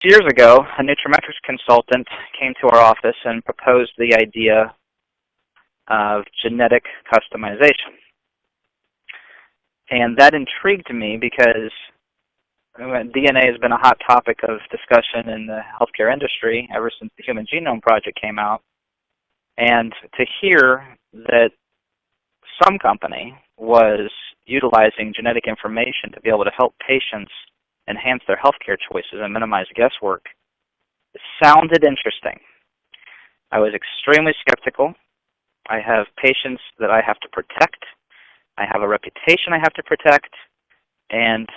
Years ago, a nutraMetrix consultant came to our office and proposed the idea of genetic customization. And that intrigued me because DNA has been a hot topic of discussion in the healthcare industry ever since the Human Genome Project came out. And to hear that some company was utilizing genetic information to be able to help patients enhance their healthcare choices and minimize guesswork, it sounded interesting. I was extremely skeptical. I have patients that I have to protect. I have a reputation I have to protect. And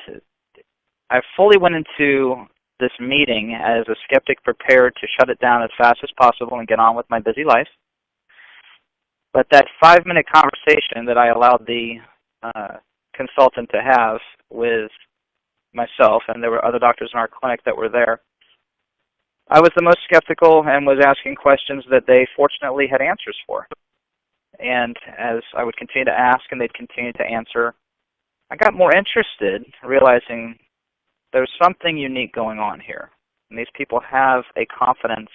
I fully went into this meeting as a skeptic prepared to shut it down as fast as possible and get on with my busy life. But that 5-minute conversation that I allowed the consultant to have with myself, and there were other doctors in our clinic that were there, I was the most skeptical and was asking questions that they fortunately had answers for. And as I would continue to ask and they'd continue to answer, I got more interested, realizing there's something unique going on here. And these people have a confidence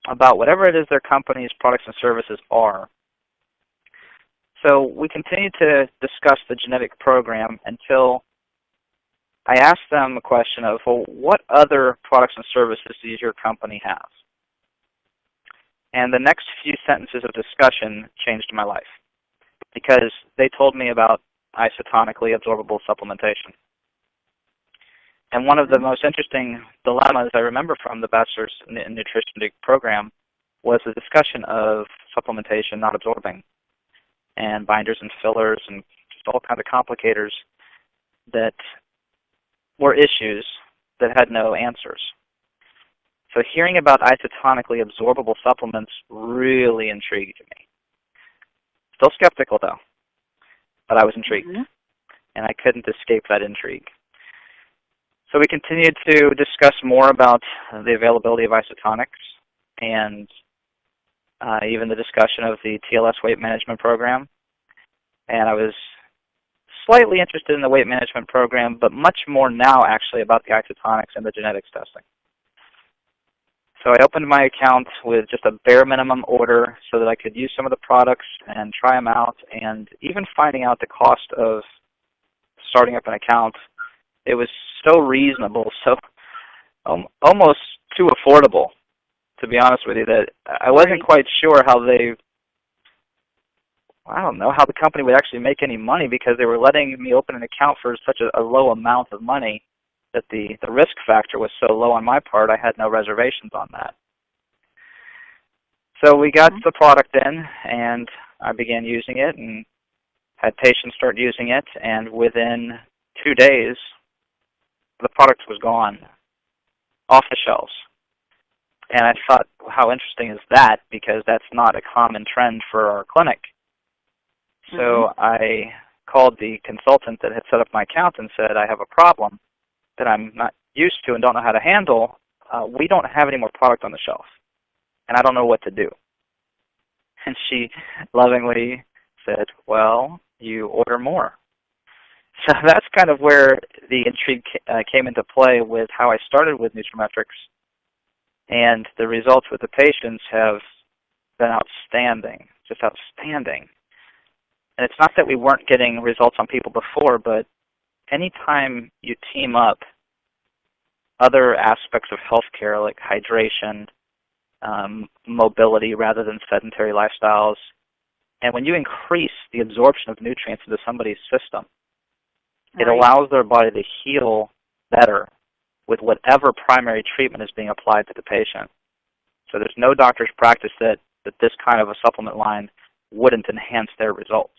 about whatever it is their company's products and services are. So we continued to discuss the genetic program until I asked them a question of, well, what other products and services does your company have? And the next few sentences of discussion changed my life because they told me about isotonically absorbable supplementation. And one of the most interesting dilemmas I remember from the Bachelor's in Nutrition program was the discussion of supplementation not absorbing and binders and fillers and just all kinds of complicators that were issues that had no answers. So hearing about isotonically absorbable supplements really intrigued me. Still skeptical though, but I was intrigued, and I couldn't escape that intrigue. So we continued to discuss more about the availability of isotonics and even the discussion of the TLS weight management program. And I was slightly interested in the weight management program, but much more now actually about the isotonics and the genetics testing. So I opened my account with just a bare minimum order so that I could use some of the products and try them out, and even finding out the cost of starting up an account, it was so reasonable, so almost too affordable, to be honest with you, that I wasn't quite sure how how the company would actually make any money, because they were letting me open an account for such a low amount of money that the risk factor was so low on my part, I had no reservations on that. So we got the product in, and I began using it and had patients start using it, and within 2 days, the product was gone, off the shelves. And I thought, how interesting is that, because that's not a common trend for our clinic. So I called the consultant that had set up my account and said, I have a problem that I'm not used to and don't know how to handle. We don't have any more product on the shelf, and I don't know what to do. And she lovingly said, well, you order more. So that's kind of where the intrigue came into play with how I started with nutraMetrix, and the results with the patients have been outstanding, just outstanding. And it's not that we weren't getting results on people before, but anytime you team up other aspects of healthcare like hydration, mobility rather than sedentary lifestyles, and when you increase the absorption of nutrients into somebody's system, it allows their body to heal better with whatever primary treatment is being applied to the patient. So there's no doctor's practice that this kind of a supplement line wouldn't enhance their results.